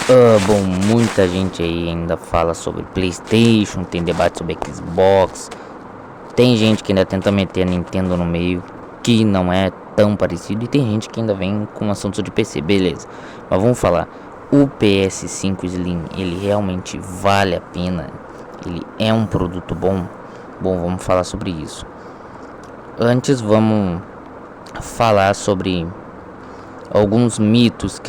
Bom, muita gente aí ainda fala sobre PlayStation, tem debate sobre Xbox, tem gente que ainda tenta meter a Nintendo no meio, que não é tão parecido, e tem gente que ainda vem com assuntos de PC, beleza. Mas vamos falar, o PS5 Slim, ele realmente vale a pena? Ele é um produto bom? Bom, vamos falar sobre isso. Antes vamos falar sobre alguns mitos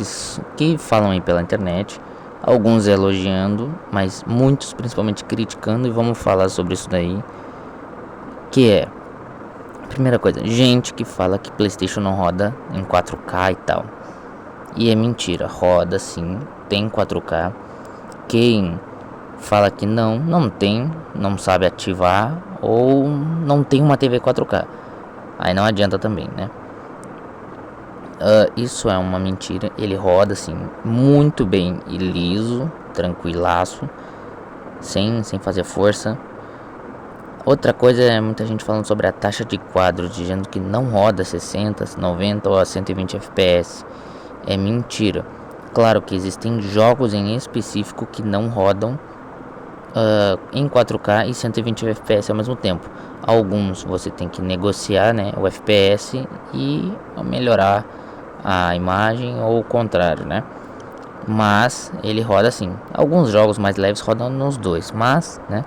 que falam aí pela internet, alguns elogiando, mas muitos principalmente criticando, e vamos falar sobre isso daí, que é, primeira coisa, gente que fala que PlayStation não roda em 4K e tal, e é mentira, roda sim, tem 4K. Quem fala que não tem, não sabe ativar, ou não tem uma TV 4K, aí não adianta também, né? Isso é uma mentira. Ele roda assim muito bem e liso, tranquilaço, sem fazer força. Outra coisa é muita gente falando sobre a taxa de quadro, dizendo que não roda 60, 90 ou a 120 FPS. É mentira. Claro que existem jogos em específico que não rodam em 4K e 120 FPS ao mesmo tempo. Alguns você tem que negociar, né, o FPS e melhorar a imagem ou o contrário, né? Mas ele roda assim. Alguns jogos mais leves rodam nos dois, mas, né,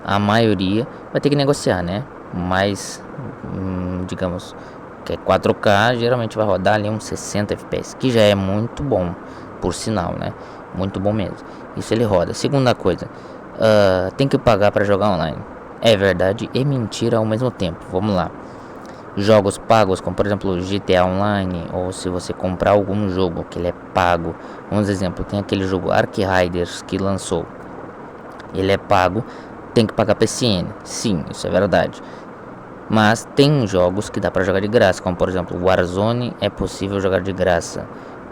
a maioria vai ter que negociar, né? Mas, digamos que é 4K, geralmente vai rodar ali uns 60 FPS, que já é muito bom, por sinal, né? Muito bom mesmo. Isso ele roda. Segunda coisa, tem que pagar para jogar online. É verdade e mentira ao mesmo tempo. Vamos lá. Jogos pagos, como por exemplo GTA Online, ou se você comprar algum jogo que ele é pago. Vamos exemplo, tem aquele jogo Ark Riders que lançou. Ele é pago, tem que pagar PCN. Sim, isso é verdade. Mas tem jogos que dá para jogar de graça, como por exemplo Warzone é possível jogar de graça.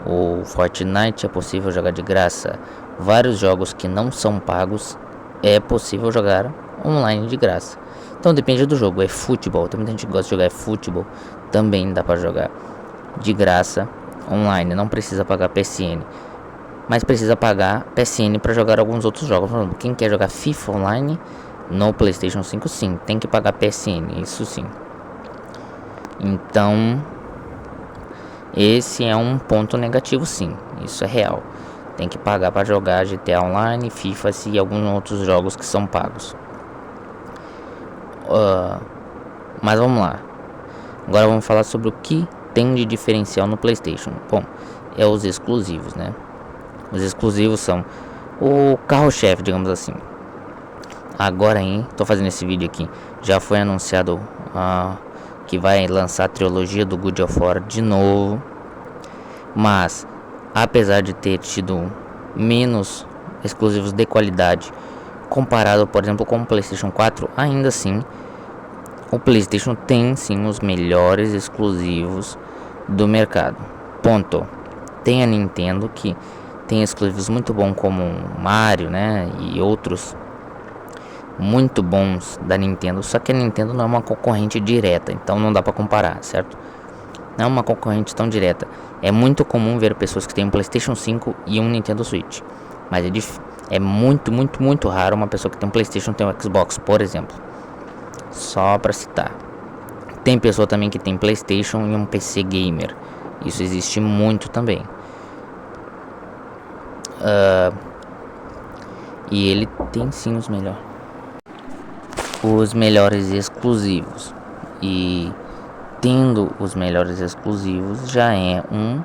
O Fortnite é possível jogar de graça. Vários jogos que não são pagos é possível jogar online de graça. Então depende do jogo. É futebol, também a gente gosta de jogar futebol, também dá para jogar de graça online, não precisa pagar PSN, mas precisa pagar PSN para jogar alguns outros jogos. Por exemplo, quem quer jogar FIFA online no PlayStation 5, sim, tem que pagar PSN, isso sim. Então esse é um ponto negativo, sim, isso é real. Tem que pagar para jogar GTA Online, FIFA e alguns outros jogos que são pagos. Mas vamos lá. Agora vamos falar sobre o que tem de diferencial no PlayStation. Bom, é os exclusivos, né? Os exclusivos são o carro-chefe, digamos assim. Agora, tô fazendo esse vídeo aqui, já foi anunciado que vai lançar a trilogia do God of War de novo. Mas, apesar de ter tido menos exclusivos de qualidade comparado, por exemplo, com o PlayStation 4, ainda assim o PlayStation tem sim os melhores exclusivos do mercado. Ponto. Tem a Nintendo que tem exclusivos muito bons como Mario, né, e outros muito bons da Nintendo. Só que a Nintendo não é uma concorrente direta, então não dá para comparar, certo? Não é uma concorrente tão direta. É muito comum ver pessoas que têm um PlayStation 5 e um Nintendo Switch, mas é muito raro uma pessoa que tem um PlayStation e tem um Xbox, por exemplo. Só para citar. Tem pessoa também que tem PlayStation e um PC gamer. Isso existe muito também. E ele tem sim os melhores exclusivos. E tendo os melhores exclusivos já é um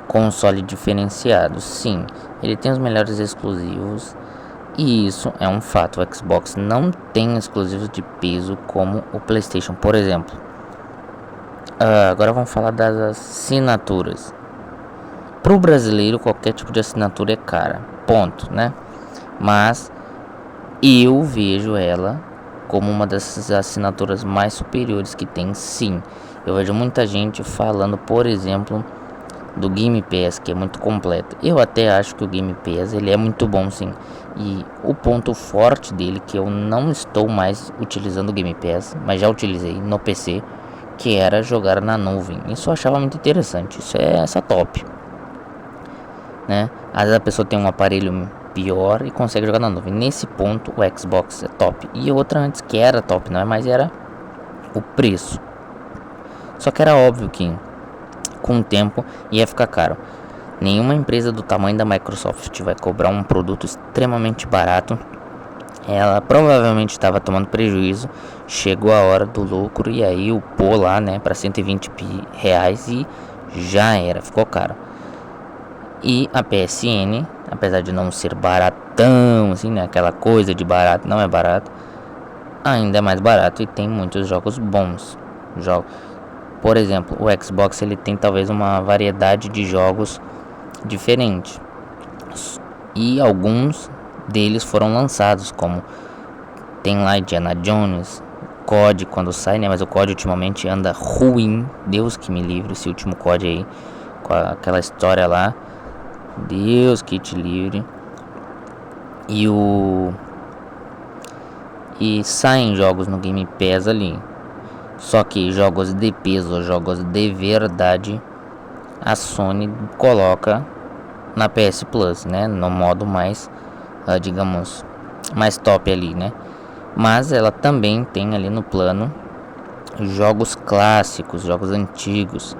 console diferenciado. Sim, ele tem os melhores exclusivos. E isso é um fato. O Xbox não tem exclusivos de peso como o PlayStation, por exemplo. Agora vamos falar das assinaturas. Para o brasileiro, qualquer tipo de assinatura é cara. Ponto, né? Mas eu vejo ela como uma das assinaturas mais superiores que tem, sim. Eu vejo muita gente falando, por exemplo, do Game Pass, que é muito completo. Eu até acho que o Game Pass ele é muito bom, sim. E o ponto forte dele, que eu não estou mais utilizando o Game Pass, mas já utilizei no PC, que era jogar na nuvem. Isso eu achava muito interessante. Isso é essa top. né? Às vezes a pessoa tem um aparelho pior e consegue jogar na nuvem. Nesse ponto o Xbox é top. E outra antes que era top, não é mais, era o preço. Só que era óbvio que com o tempo ia ficar caro. Nenhuma empresa do tamanho da Microsoft vai cobrar um produto extremamente barato. Ela provavelmente estava tomando prejuízo. Chegou a hora do lucro e aí upou lá, né, para 120 reais e já era, ficou caro. E a PSN, apesar de não ser baratão, assim, né, aquela coisa de barato, não é barato, ainda é mais barato e tem muitos jogos bons. Por exemplo, o Xbox ele tem talvez uma variedade de jogos diferente. E alguns deles foram lançados, como tem lá Indiana Jones, COD quando sai, né? Mas o COD ultimamente anda ruim. Deus que me livre esse último COD aí, com aquela história lá. Deus que te livre. E saem jogos no Game Pass ali. Só que jogos de peso, jogos de verdade, a Sony coloca na PS Plus, né? No modo mais, digamos, mais top ali, né? Mas ela também tem ali no plano jogos clássicos, jogos antigos,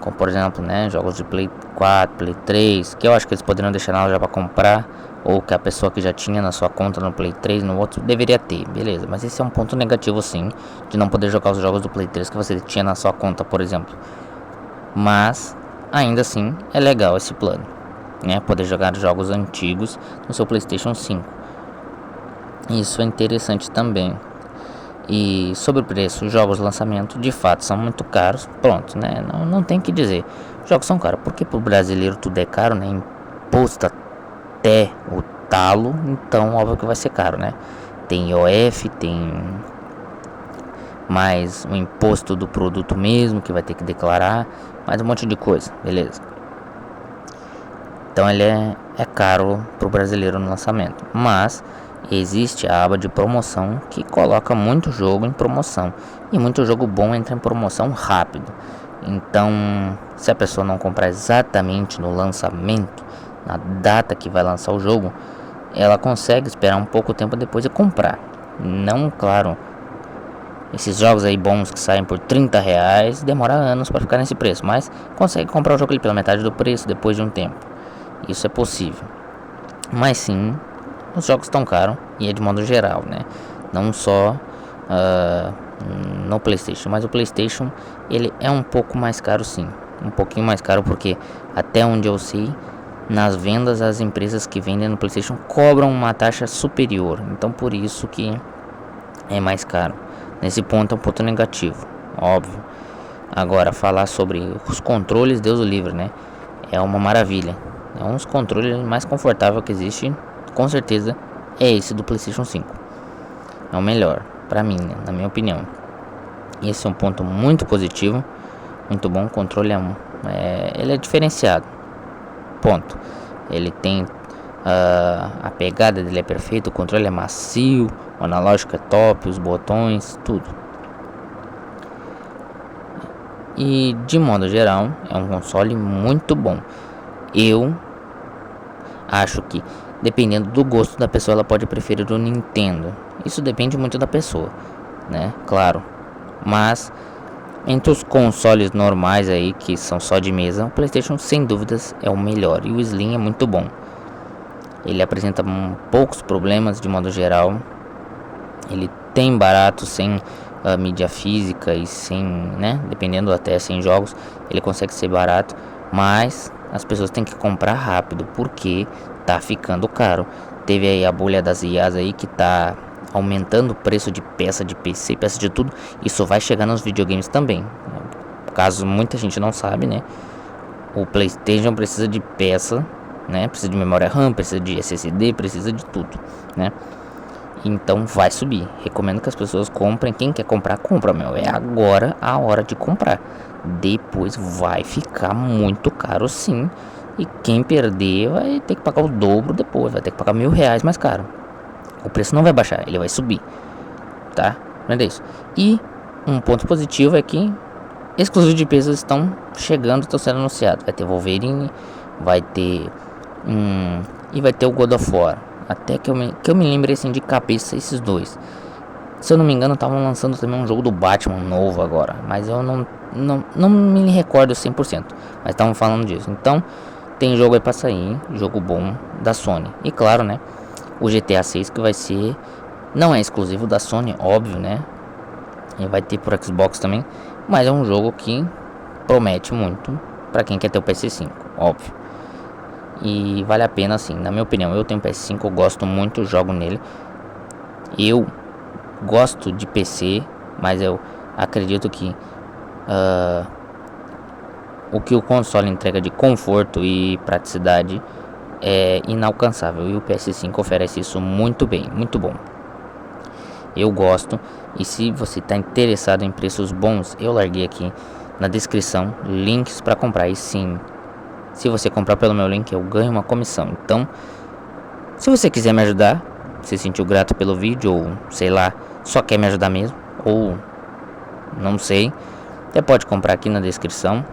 como por exemplo, né, jogos de Play 4, Play 3, que eu acho que eles poderiam deixar na loja para comprar, ou que a pessoa que já tinha na sua conta no Play 3, no outro, deveria ter, beleza. Mas esse é um ponto negativo sim, de não poder jogar os jogos do Play 3 que você tinha na sua conta, por exemplo. Mas, ainda assim, é legal esse plano, né, poder jogar jogos antigos no seu PlayStation 5. Isso é interessante também. E sobre o preço, os jogos de lançamento de fato são muito caros. Pronto, né? Não tem que dizer. Os jogos são caros. Porque pro brasileiro tudo é caro, né? Imposto até o talo. Então, óbvio que vai ser caro, né? Tem IOF, tem mais o imposto do produto mesmo, que vai ter que declarar. Mais um monte de coisa, beleza? Então, ele é caro pro brasileiro no lançamento. Mas existe a aba de promoção que coloca muito jogo em promoção. E muito jogo bom entra em promoção rápido. Então, se a pessoa não comprar exatamente no lançamento, na data que vai lançar o jogo, ela consegue esperar um pouco tempo depois e comprar. Não, claro, esses jogos aí bons que saem por 30 reais, demora anos para ficar nesse preço. Mas consegue comprar o jogo ali pela metade do preço depois de um tempo. Isso é possível. Mas sim, os jogos estão caros e é de modo geral, né? Não só no PlayStation, mas o PlayStation ele é um pouco mais caro, sim, um pouquinho mais caro, porque até onde eu sei, nas vendas as empresas que vendem no PlayStation cobram uma taxa superior, então por isso que é mais caro. Nesse ponto é um ponto negativo, óbvio. Agora falar sobre os controles, Deus o livre, né? É uma maravilha. É um dos controles mais confortáveis que existe. Com certeza é esse do PlayStation 5. É o melhor, pra mim, né? Na minha opinião. Esse é um ponto muito positivo, muito bom. O controle ele é diferenciado. Ponto. Ele tem a pegada dele é perfeita, o controle é macio, o analógico é top, os botões, tudo. E de modo geral, é um console muito bom. Eu acho que, dependendo do gosto da pessoa, ela pode preferir o Nintendo. Isso depende muito da pessoa, né? Claro. Mas entre os consoles normais aí, que são só de mesa, o PlayStation sem dúvidas é o melhor. E o Slim é muito bom. Ele apresenta poucos problemas de modo geral. Ele tem barato sem mídia física e sem, né? Dependendo até sem jogos, ele consegue ser barato. Mas as pessoas têm que comprar rápido, porque tá ficando caro. Teve aí a bolha das IAs aí que tá aumentando o preço de peça de PC, peça de tudo. Isso vai chegar nos videogames também. Caso muita gente não sabe, né? O PlayStation precisa de peça, né? Precisa de memória RAM, precisa de SSD, precisa de tudo, né? Então vai subir. Recomendo que as pessoas comprem. Quem quer comprar, compra, meu. É agora a hora de comprar. Depois vai ficar muito caro, sim. E quem perder vai ter que pagar o dobro depois. Vai ter que pagar R$1.000 mais caro. O preço não vai baixar, ele vai subir, tá? Não é isso. E um ponto positivo é que exclusivos de pesos estão chegando, estão sendo anunciados. Vai ter Wolverine, vai ter e vai ter o God of War. Até que eu me lembre assim de cabeça esses dois. Se eu não me engano, estavam lançando também um jogo do Batman novo agora, mas eu não me recordo 100%, mas estavam falando disso. Então, tem jogo aí pra sair, jogo bom da Sony. E claro, né, o GTA 6 que vai ser, não é exclusivo da Sony, óbvio, né, e vai ter por Xbox também, mas é um jogo que promete muito pra quem quer ter o PS5, óbvio. E vale a pena assim, na minha opinião. Eu tenho PS5, eu gosto muito, jogo nele. Eu gosto de PC, mas eu acredito que o que o console entrega de conforto e praticidade é inalcançável, e o PS5 oferece isso muito bem, muito bom. Eu gosto, e se você está interessado em preços bons, eu larguei aqui na descrição links para comprar. E sim, se você comprar pelo meu link, eu ganho uma comissão. Então, se você quiser me ajudar, se sentiu grato pelo vídeo, ou sei lá, só quer me ajudar mesmo, ou não sei, você pode comprar aqui na descrição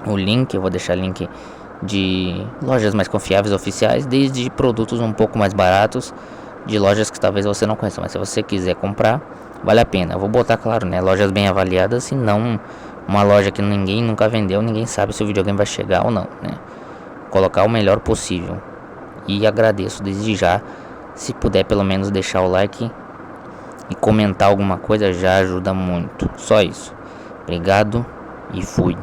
o link. Eu vou deixar link de lojas mais confiáveis, oficiais, desde produtos um pouco mais baratos, de lojas que talvez você não conheça, mas se você quiser comprar, vale a pena. Eu vou botar, claro, né, lojas bem avaliadas, e não uma loja que ninguém nunca vendeu, ninguém sabe se o videogame vai chegar ou não, né? Colocar o melhor possível. E agradeço desde já, se puder pelo menos deixar o like e comentar alguma coisa, já ajuda muito. Só isso. Obrigado e fui.